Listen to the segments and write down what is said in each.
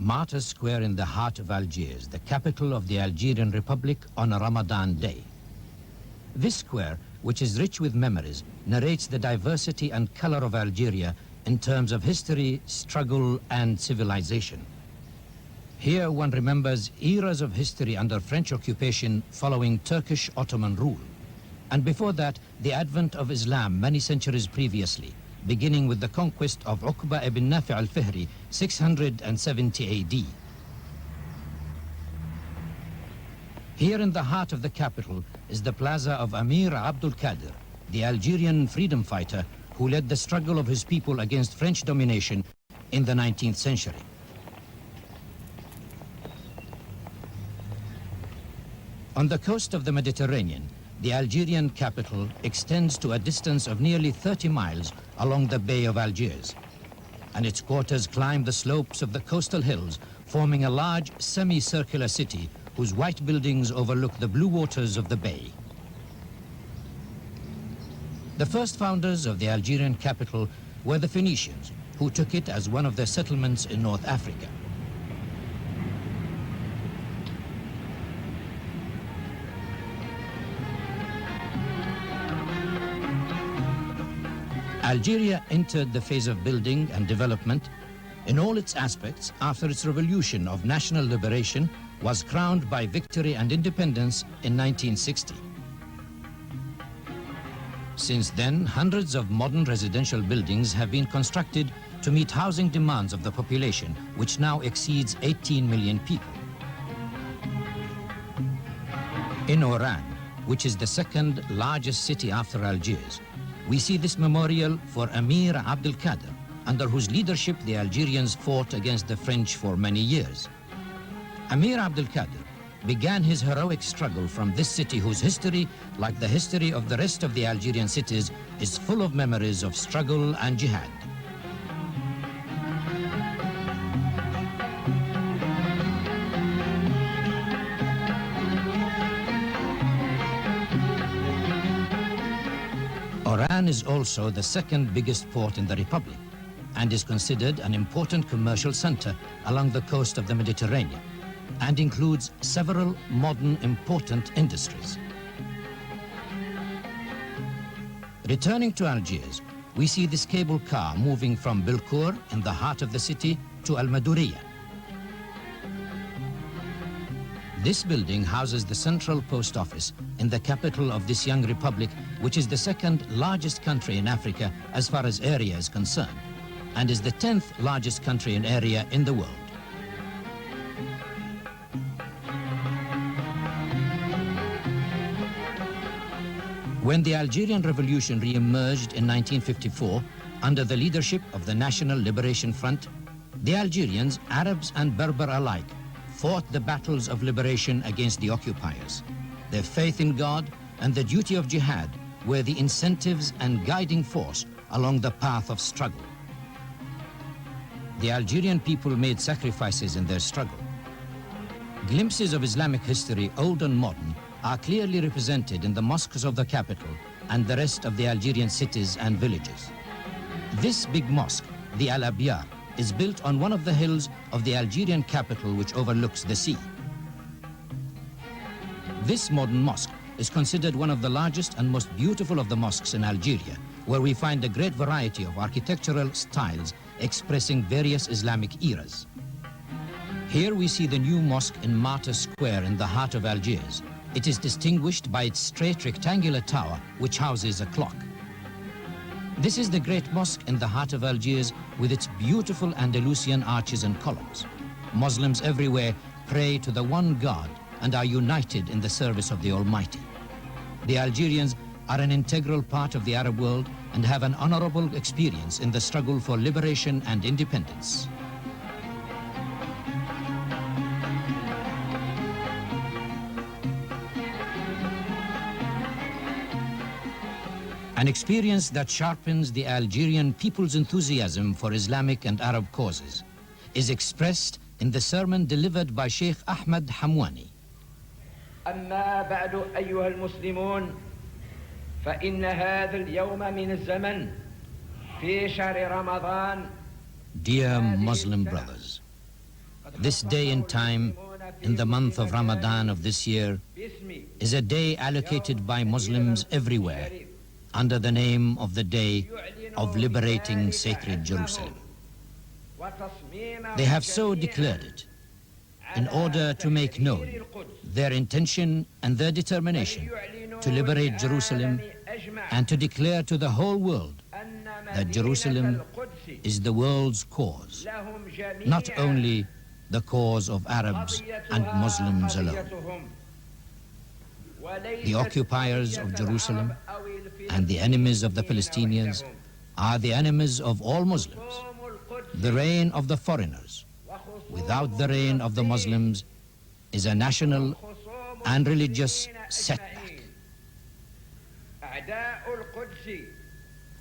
Martyrs Square in the heart of Algiers, the capital of the Algerian Republic, on a Ramadan day. This square, which is rich with memories, narrates the diversity and color of Algeria in terms of history, struggle, and civilization. Here one remembers eras of history under French occupation following Turkish Ottoman rule. And before that, the advent of Islam many centuries previously, beginning with the conquest of Uqba ibn Nafi al-Fihri, 670 AD. Here in the heart of the capital is the plaza of Amir Abdul Qadir, the Algerian freedom fighter who led the struggle of his people against French domination in the 19th century. On the coast of the Mediterranean, the Algerian capital extends to a distance of nearly 30 miles along the Bay of Algiers, and its quarters climb the slopes of the coastal hills, forming a large semicircular city whose white buildings overlook the blue waters of the bay. The first founders of the Algerian capital were the Phoenicians, who took it as one of their settlements in North Africa. Algeria entered the phase of building and development in all its aspects after its revolution of national liberation was crowned by victory and independence in 1960. Since then, hundreds of modern residential buildings have been constructed to meet housing demands of the population, which now exceeds 18 million people. In Oran, which is the second largest city after Algiers, we see this memorial for Amir Abdul Qadir, under whose leadership the Algerians fought against the French for many years. Amir Abdul Qadir began his heroic struggle from this city whose history, like the history of the rest of the Algerian cities, is full of memories of struggle and jihad. Oran is also the second biggest port in the Republic and is considered an important commercial center along the coast of the Mediterranean and includes several modern important industries. Returning to Algiers, we see this cable car moving from Bilkour in the heart of the city to Al Madouriya. This building houses the central post office in the capital of this young republic, which is the second largest country in Africa as far as area is concerned, and is the 10th largest country in area in the world. When the Algerian Revolution re-emerged in 1954 under the leadership of the National Liberation Front, the Algerians, Arabs and Berber alike, fought the battles of liberation against the occupiers. Their faith in God and the duty of jihad were the incentives and guiding force along the path of struggle. The Algerian people made sacrifices in their struggle. Glimpses of Islamic history, old and modern, are clearly represented in the mosques of the capital and the rest of the Algerian cities and villages. This big mosque, the Al Abyar, is built on one of the hills of the Algerian capital which overlooks the sea. This modern mosque is considered one of the largest and most beautiful of the mosques in Algeria, where we find a great variety of architectural styles expressing various Islamic eras. Here we see the new mosque in Martyrs Square in the heart of Algiers. It is distinguished by its straight rectangular tower which houses a clock. This is the great mosque in the heart of Algiers with its beautiful Andalusian arches and columns. Muslims everywhere pray to the one God and are united in the service of the Almighty. The Algerians are an integral part of the Arab world and have an honorable experience in the struggle for liberation and independence. An experience that sharpens the Algerian people's enthusiasm for Islamic and Arab causes is expressed in the sermon delivered by Sheikh Ahmed Hamwani. أما بعد أيها المسلمون فإن هذا اليوم من الزمن في شهر رمضان. Dear Muslim brothers, This day and time in the month of Ramadan of this year is a day allocated by Muslims everywhere under the name of the Day of Liberating Sacred Jerusalem. They have so declared it in order to make known their intention and their determination to liberate Jerusalem and to declare to the whole world that Jerusalem is the world's cause, not only the cause of Arabs and Muslims alone. The occupiers of Jerusalem and the enemies of the Palestinians are the enemies of all Muslims. The reign of the foreigners, without the reign of the Muslims, is a national and religious setback.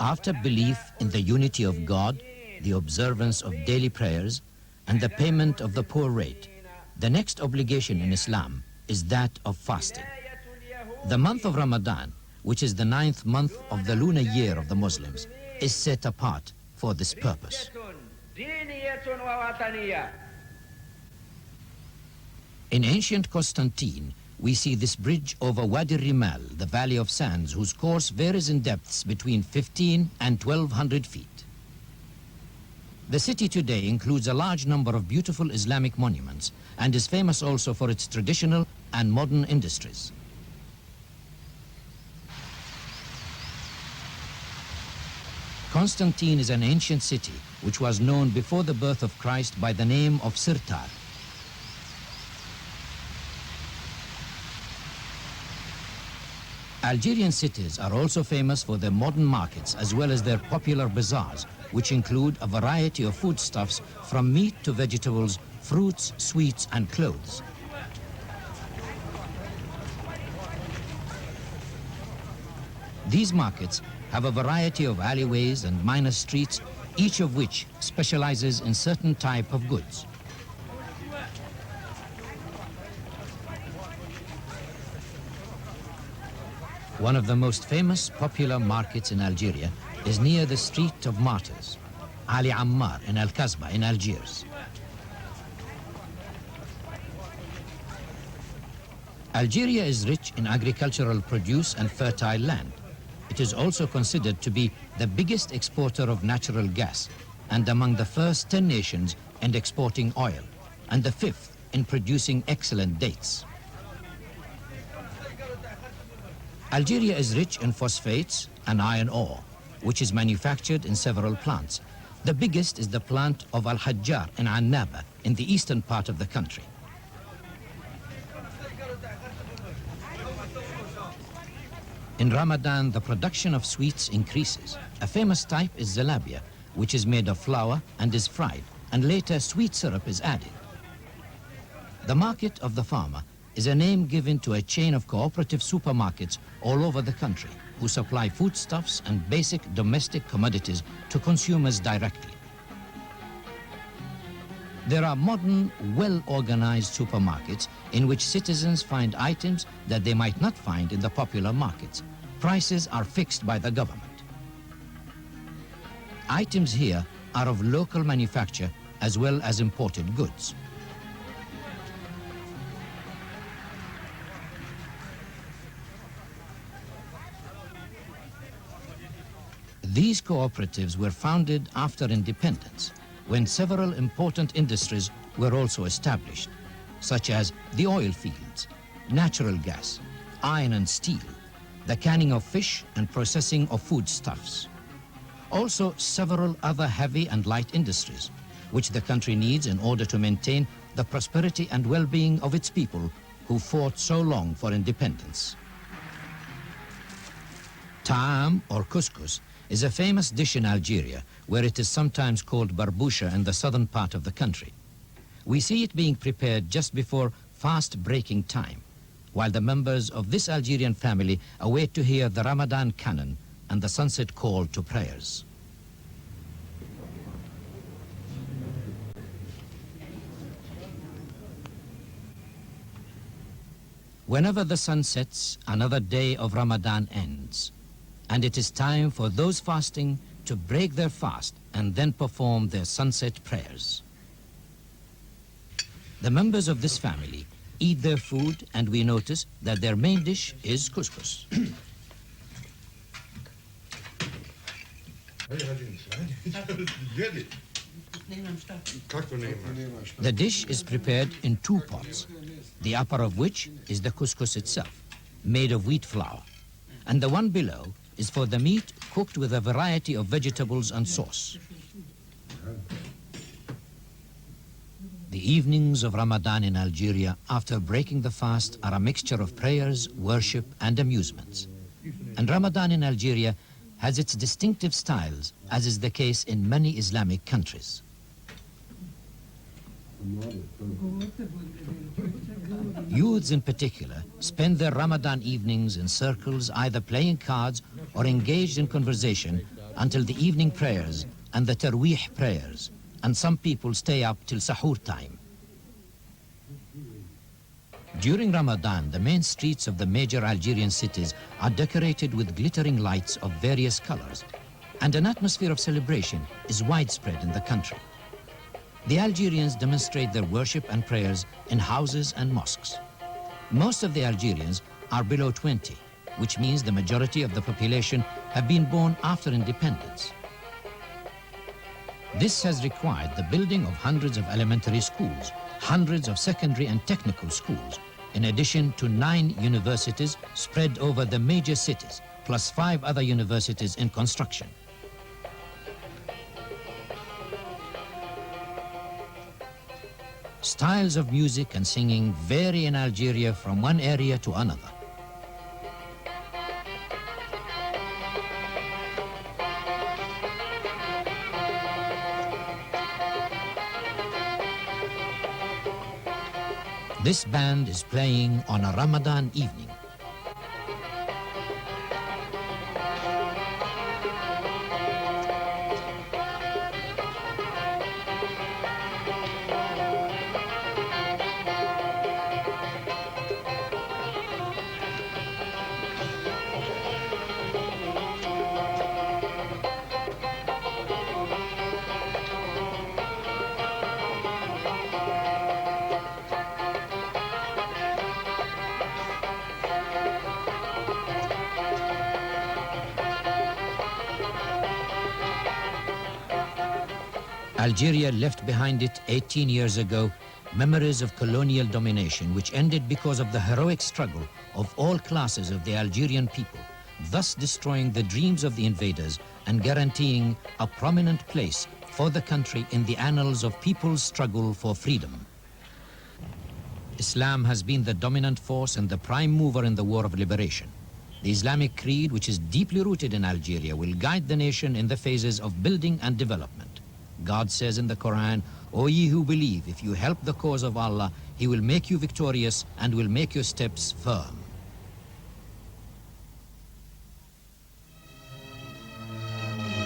After belief in the unity of God, the observance of daily prayers, and the payment of the poor rate, the next obligation in Islam is that of fasting. The month of Ramadan, which is the 9th month of the lunar year of the Muslims, is set apart for this purpose. In ancient Constantine, we see this bridge over Wadi Rimal, the Valley of Sands, whose course varies in depths between 15 and 1,200 feet. The city today includes a large number of beautiful Islamic monuments and is famous also for its traditional and modern industries. Constantine is an ancient city which was known before the birth of Christ by the name of Sirtar. Algerian cities are also famous for their modern markets as well as their popular bazaars, which include a variety of foodstuffs from meat to vegetables, fruits, sweets, and clothes. These markets have a variety of alleyways and minor streets, each of which specializes in certain type of goods. One of the most famous popular markets in Algeria is near the Street of Martyrs, Ali Ammar in Al Kasbah in Algiers. Algeria is rich in agricultural produce and fertile land. It is also considered to be the biggest exporter of natural gas and among the first 10 nations in exporting oil, and the 5th in producing excellent dates. Algeria is rich in phosphates and iron ore, which is manufactured in several plants. The biggest is the plant of Al-Hajjar in Annaba, in the eastern part of the country. In Ramadan, the production of sweets increases. A famous type is zalabia, which is made of flour and is fried, and later sweet syrup is added. The market of the farmer is a name given to a chain of cooperative supermarkets all over the country, who supply foodstuffs and basic domestic commodities to consumers directly. There are modern, well-organized supermarkets in which citizens find items that they might not find in the popular markets. Prices are fixed by the government. Items here are of local manufacture as well as imported goods. These cooperatives were founded after independence, when several important industries were also established, such as the oil fields, natural gas, iron and steel, the canning of fish and processing of foodstuffs. Also several other heavy and light industries, which the country needs in order to maintain the prosperity and well-being of its people who fought so long for independence. Ta'am, or couscous, is a famous dish in Algeria, where it is sometimes called barbousha in the southern part of the country. We see it being prepared just before fast-breaking time, while the members of this Algerian family await to hear the Ramadan canon and the sunset call to prayers. Whenever the sun sets, another day of Ramadan ends, and it is time for those fasting to break their fast and then perform their sunset prayers. The members of this family eat their food, and we notice that their main dish is couscous. The dish is prepared in two pots, the upper of which is the couscous itself, made of wheat flour, and the one below is for the meat cooked with a variety of vegetables and sauce. The evenings of Ramadan in Algeria after breaking the fast are a mixture of prayers, worship, and amusements. And Ramadan in Algeria has its distinctive styles, as is the case in many Islamic countries. Youths in particular spend their Ramadan evenings in circles, either playing cards or engaged in conversation until the evening prayers and the Tarweeh prayers, and some people stay up till sahur time. During Ramadan, the main streets of the major Algerian cities are decorated with glittering lights of various colors, and an atmosphere of celebration is widespread in the country. The Algerians demonstrate their worship and prayers in houses and mosques. Most of the Algerians are below 20, which means the majority of the population have been born after independence. This has required the building of hundreds of elementary schools, hundreds of secondary and technical schools, in addition to 9 universities spread over the major cities, plus 5 other universities in construction. Styles of music and singing vary in Algeria from one area to another. This band is playing on a Ramadan evening. Algeria left behind it 18 years ago memories of colonial domination, which ended because of the heroic struggle of all classes of the Algerian people, thus destroying the dreams of the invaders and guaranteeing a prominent place for the country in the annals of people's struggle for freedom. Islam has been the dominant force and the prime mover in the war of liberation. The Islamic creed, which is deeply rooted in Algeria, will guide the nation in the phases of building and development. God says in the Quran, "O ye who believe, if you help the cause of Allah, He will make you victorious and will make your steps firm."